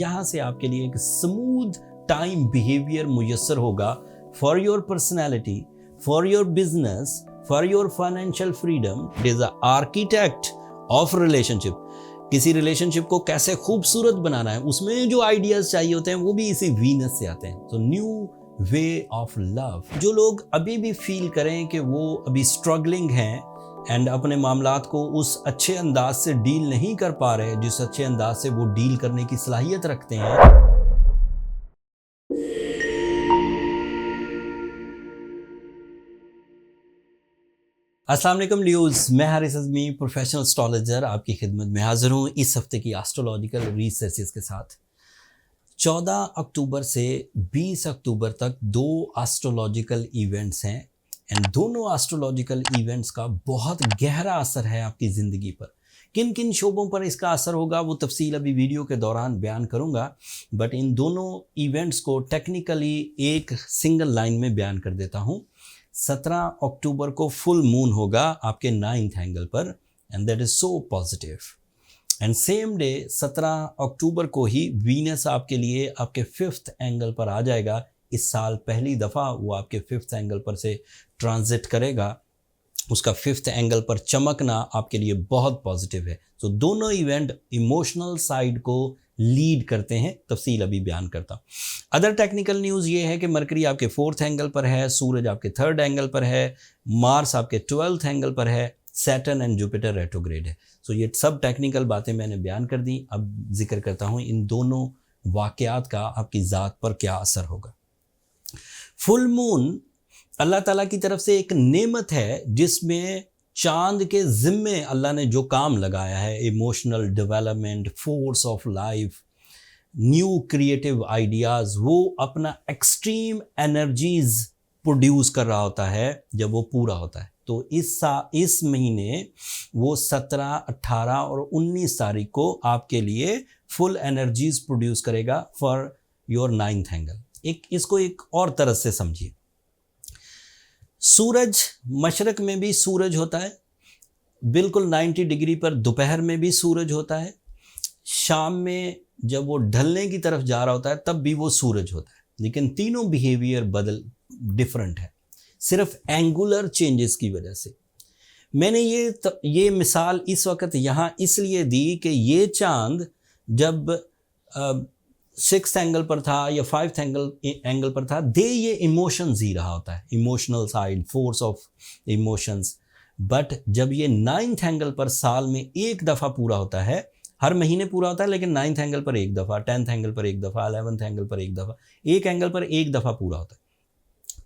यहाँ से आपके लिए एक स्मूथ टाइम बिहेवियर मुयस्सर होगा for your personality, for your business, for your financial freedom. It is a architect of relationship. किसी रिलेशनशिप को कैसे खूबसूरत बनाना है, उसमें जो आइडियाज चाहिए होते हैं वो भी इसी वीनस से आते हैं। तो न्यू वे ऑफ लव। जो लोग अभी भी फील करें कि वो अभी स्ट्रगलिंग हैं एंड अपने मामलात को उस अच्छे अंदाज से डील नहीं कर पा रहे जिस अच्छे अंदाज से वो डील करने की सलाहियत रखते हैं। अस्सलाम वालेकुम लियोज, मैं हारिस अज़मी प्रोफेशनल एस्ट्रोलॉजर आपकी खिदमत में हाजिर हूँ इस हफ्ते की एस्ट्रोलॉजिकल रिसर्चेस के साथ। 14 अक्टूबर से 20 अक्टूबर तक 2 एस्ट्रोलॉजिकल इवेंट्स हैं एंड दोनों एस्ट्रोलॉजिकल इवेंट्स का बहुत गहरा असर है आपकी ज़िंदगी पर। किन किन शोबों पर इसका असर होगा वो तफसील अभी वीडियो के दौरान बयान करूँगा, बट इन दोनों इवेंट्स को टेक्निकली एक सिंगल लाइन में बयान कर देता हूँ। 17 अक्टूबर को फुल मून होगा आपके 9th एंगल पर and that is so positive. And same day 17 अक्टूबर को ही वीनस आपके लिए आपके 5th एंगल पर आ जाएगा। इस साल पहली दफ़ा वो आपके 5th एंगल पर से ट्रांजिट करेगा। उसका 5th एंगल पर चमकना आपके लिए बहुत पॉजिटिव है। तो दोनों इवेंट इमोशनल साइड को लीड करते हैं, तफसील अभी बयान करता हूँ। अदर टेक्निकल न्यूज़ ये है कि मरकरी आपके 4th एंगल पर है, सूरज आपके 3rd एंगल पर है, मार्स आपके 12th एंगल पर है, सैटर्न एंड जुपिटर रेट्रोग्रेड है। सो ये सब टेक्निकल बातें मैंने बयान कर दी। अब जिक्र करता हूँ इन दोनों वाक़यात का आपकी ज़ात पर क्या असर होगा। फुल मून अल्लाह ताला की तरफ से एक नेमत है जिसमें चांद के ज़िम्मे अल्लाह ने जो काम लगाया है, emotional development, force of life, new creative ideas, वो अपना एक्सट्रीम एनर्जीज़ प्रोड्यूस कर रहा होता है जब वो पूरा होता है। तो इस महीने वो 17, 18 और 19 तारीख को आपके लिए फुल एनर्जीज़ प्रोड्यूस करेगा फॉर योर 9th एंगल। इसको एक और तरह से समझिए। सूरज मशरक में भी सूरज होता है, बिल्कुल 90 डिग्री पर दोपहर में भी सूरज होता है, शाम में जब वो ढलने की तरफ जा रहा होता है तब भी वो सूरज होता है। लेकिन तीनों बिहेवियर डिफरेंट है, सिर्फ एंगुलर चेंजेस की वजह से। मैंने ये मिसाल इस वक्त यहाँ इसलिए दी कि ये चांद जब 6th एंगल पर था या 5th एंगल पर था, ये इमोशंस ही रहा होता है, emotional side, force of emotions. But जब ये 9th एंगल पर साल में एक दफ़ा पूरा होता है, हर महीने पूरा होता है, लेकिन 9th एंगल पर एक दफ़ा, 10th एंगल पर एक दफ़ा, 11th एंगल पर एक दफ़ा, एक एंगल पर एक दफ़ा पूरा होता है।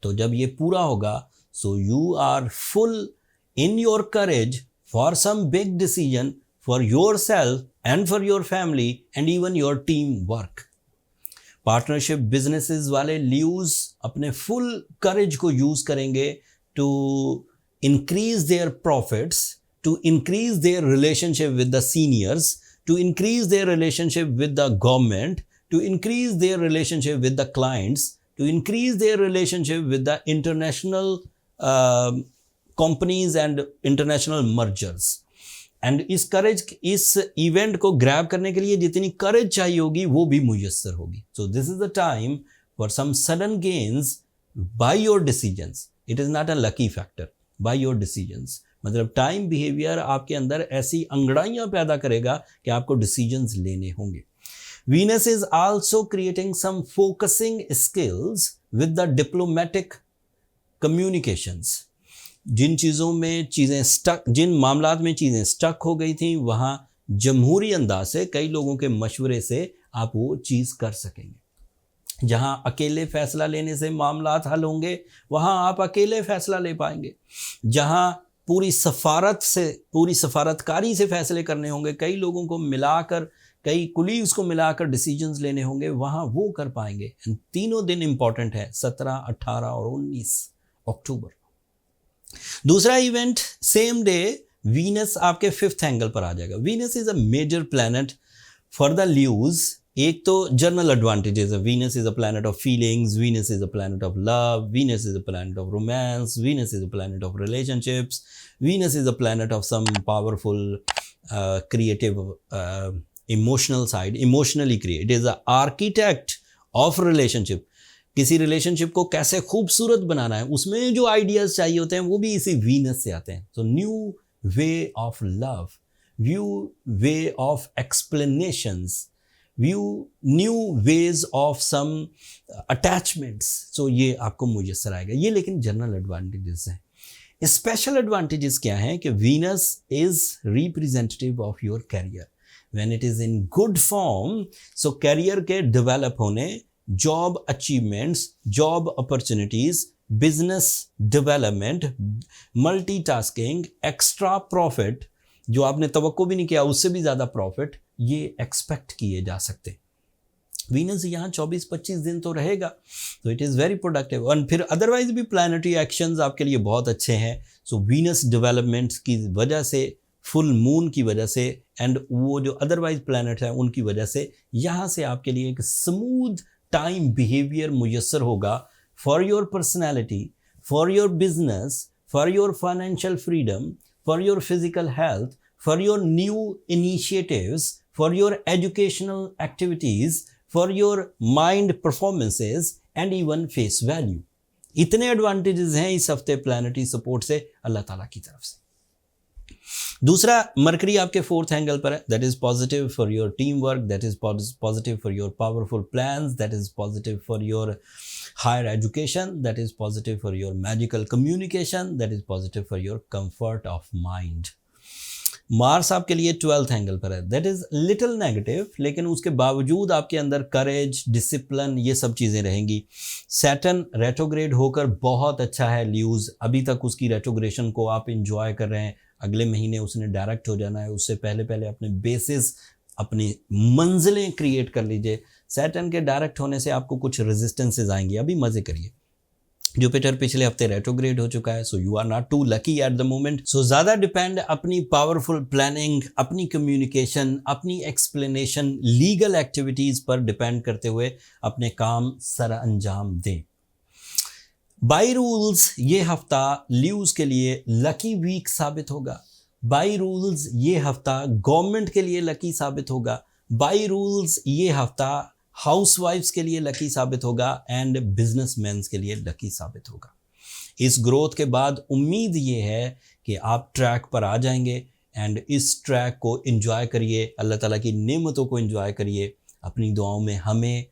तो जब ये पूरा होगा, so you are full in your courage for some big decision for yourself and for your family and even your team work. Partnership businesses वाले ल्यूज अपने फुल करेज को यूज करेंगे to increase their profits, to increase their relationship with the seniors, to increase their relationship with the government, to increase their relationship with the clients, to increase their relationship with the international companies and international mergers. And इस event को grab करने के लिए जितनी करेज चाहिए होगी वो भी मुयस्सर होगी। So this is the time for some sudden gains by your decisions. It is not a lucky factor, by your decisions. मतलब टाइम बिहेवियर आपके अंदर ऐसी अंगड़ाइयाँ पैदा करेगा कि आपको डिसीजंस लेने होंगे। Venus is also creating some focusing skills with the diplomatic communications. जिन मामलात में चीज़ें स्टक हो गई थी, वहाँ जमहूरी अंदाज से कई लोगों के मशवरे से आप वो चीज़ कर सकेंगे। जहाँ अकेले फ़ैसला लेने से मामलात हल होंगे, वहाँ आप अकेले फ़ैसला ले पाएंगे। जहाँ पूरी सफारतकारी से फ़ैसले करने होंगे, कई लोगों को मिलाकर, कई कुलीग्स को मिलाकर डिसीजंस लेने होंगे, वहाँ वो कर पाएंगे। तीनों दिन इम्पॉर्टेंट है, 17, 18 और 19 अक्टूबर। दूसरा इवेंट सेम डे वीनस आपके 5th एंगल पर आ जाएगा। Venus is a major planet for the ल्यूज। एक तो जर्नल एडवांटेजेस है, Venus is a planet of feelings, Venus is a planet of love, Venus is a planet of romance, Venus is a planet of relationships, Venus is a planet of some powerful creative emotional side, emotionally create, it is a architect of relationship. किसी relationship को कैसे खूबसूरत बनाना है, उसमें जो ideas चाहिए होते हैं वो भी इसी वीनस से आते हैं। तो new way of love, way of explanations, new ways of some attachments. So ये आपको मुयस्सर आएगा ये, लेकिन जनरल एडवांटेजेस हैं। स्पेशल एडवांटेजेस क्या हैं कि Venus is representative of your career when it is in good form. So career के डेवलप होने, job achievements, job opportunities, business development, multitasking, extra profit, जो आपने तवक्को भी नहीं किया उससे भी ज़्यादा प्रॉफिट, ये एक्सपेक्ट किए जा सकते। वीनस यहाँ 24-25 दिन तो रहेगा, तो इट इज़ वेरी प्रोडक्टिव। और फिर अदरवाइज भी प्लानिटरी एक्शंस आपके लिए बहुत अच्छे हैं। सो वीनस डेवलपमेंट्स की वजह से, फुल मून की वजह से, एंड वो जो अदरवाइज प्लैनेट है उनकी वजह से, यहाँ से आपके लिए एक स्मूथ टाइम बिहेवियर मुयस्सर होगा for your personality, for your business, for your financial freedom, for your physical health, for your new initiatives, for your educational activities, for your mind performances and even face value। इतने advantages हैं इस हफ्ते planetary support से अल्लाह ताला की तरफ से। दूसरा, मरकरी आपके 4th एंगल पर है, that is positive for your team work, that is positive for your powerful plans, that is positive for your higher education, that is positive for your magical communication, that is positive for your comfort of mind. Mars आपके लिए 12th angle पर है, that is little negative, लेकिन उसके बावजूद आपके अंदर करेज, discipline, ये सब चीज़ें रहेंगी। सैटर्न रेट्रोग्रेड होकर बहुत अच्छा है ल्यूज, अभी तक उसकी रेट्रोग्रेशन को आप इंजॉय कर रहे हैं, अगले महीने उसने डायरेक्ट हो जाना है, उससे पहले पहले अपने बेसिस, अपनी मंजिलें क्रिएट कर लीजिए। सैटर्न के डायरेक्ट होने से आपको कुछ रेजिस्टेंसेज आएंगी, अभी मज़े करिए। जुपिटर पिछले हफ्ते रेट्रोग्रेड हो चुका है, so you are not too lucky at the moment. So ज़्यादा डिपेंड अपनी पावरफुल प्लानिंग, अपनी कम्युनिकेशन, अपनी एक्सप्लेनेशन, लीगल एक्टिविटीज़ पर डिपेंड करते हुए अपने काम सर अंजाम दें। बाई रूल्स ये हफ्ता ल्यूज के लिए लकी वीक साबित होगा। बाई रूल्स ये हफ्ता गवर्नमेंट के लिए लकी साबित होगा। बाई रूल्स ये हफ्ता हाउसवाइफ्स के लिए लकी साबित होगा एंड बिजनेसमैन्स के लिए लकी साबित होगा। इस ग्रोथ के बाद उम्मीद ये है कि आप ट्रैक पर आ जाएंगे एंड इस ट्रैक को एंजॉय करिए, अल्लाह ताला की नेमतों को एंजॉय करिए। अपनी दुआओं में हमें,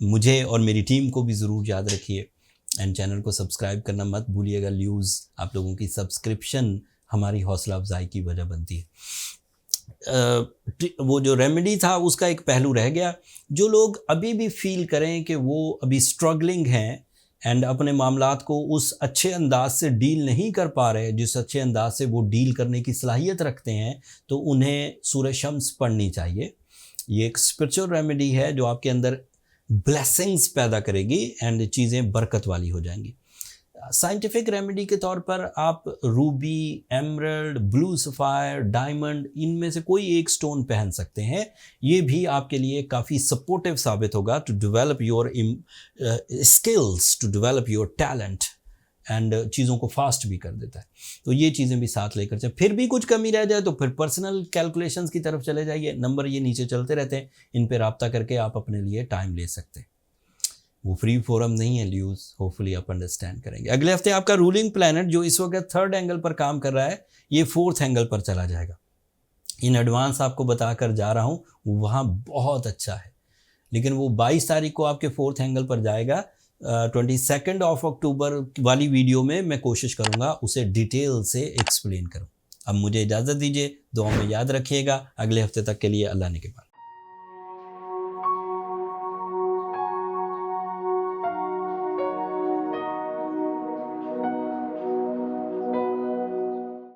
मुझे और मेरी टीम को भी ज़रूर याद रखिए एंड चैनल को सब्सक्राइब करना मत भूलिएगा। ल्यूज़ आप लोगों की सब्सक्रिप्शन हमारी हौसला अफजाई की वजह बनती है। वो जो रेमेडी था उसका एक पहलू रह गया। जो लोग अभी भी फील करें कि वो अभी स्ट्रगलिंग हैं एंड अपने मामलात को उस अच्छे अंदाज से डील नहीं कर पा रहे जिस अच्छे अंदाज से वो डील करने की सलाहियत रखते हैं, तो उन्हें सूरह शम्स पढ़नी चाहिए। ये एक स्पिरिचुअल रेमेडी है जो आपके अंदर ब्लेसिंग्स पैदा करेगी एंड चीज़ें बरकत वाली हो जाएंगी। साइंटिफिक रेमेडी के तौर पर आप Ruby, emerald, blue sapphire, diamond, इनमें से कोई एक स्टोन पहन सकते हैं। ये भी आपके लिए काफ़ी सपोर्टिव साबित होगा to develop your skills, to develop your talent and चीज़ों को फास्ट भी कर देता है। तो ये चीज़ें भी साथ लेकर चलें। फिर भी कुछ कमी रह जाए तो फिर पर्सनल कैलकुलेशंस की तरफ चले जाइए। नंबर ये नीचे चलते रहते हैं, इन पर रब्ता करके आप अपने लिए टाइम ले सकते हैं। वो फ्री फोरम नहीं है ल्यूज, होपफुली आप अंडरस्टैंड करेंगे। अगले हफ्ते आपका रूलिंग प्लैनेट जो इस वक्त 3rd एंगल पर काम कर रहा है, ये 4th एंगल पर चला जाएगा। इन एडवांस आपको बताकर जा रहा हूँ, वहाँ बहुत अच्छा है, लेकिन वो 22 तारीख को आपके 4th एंगल पर जाएगा। 22 अक्टूबर वाली वीडियो में मैं कोशिश करूँगा उसे डिटेल से एक्सप्लेन करूँ। अब मुझे इजाज़त दीजिए, दुआ में याद रखिएगा। अगले हफ्ते तक के लिए अल्लाह ने के बाद।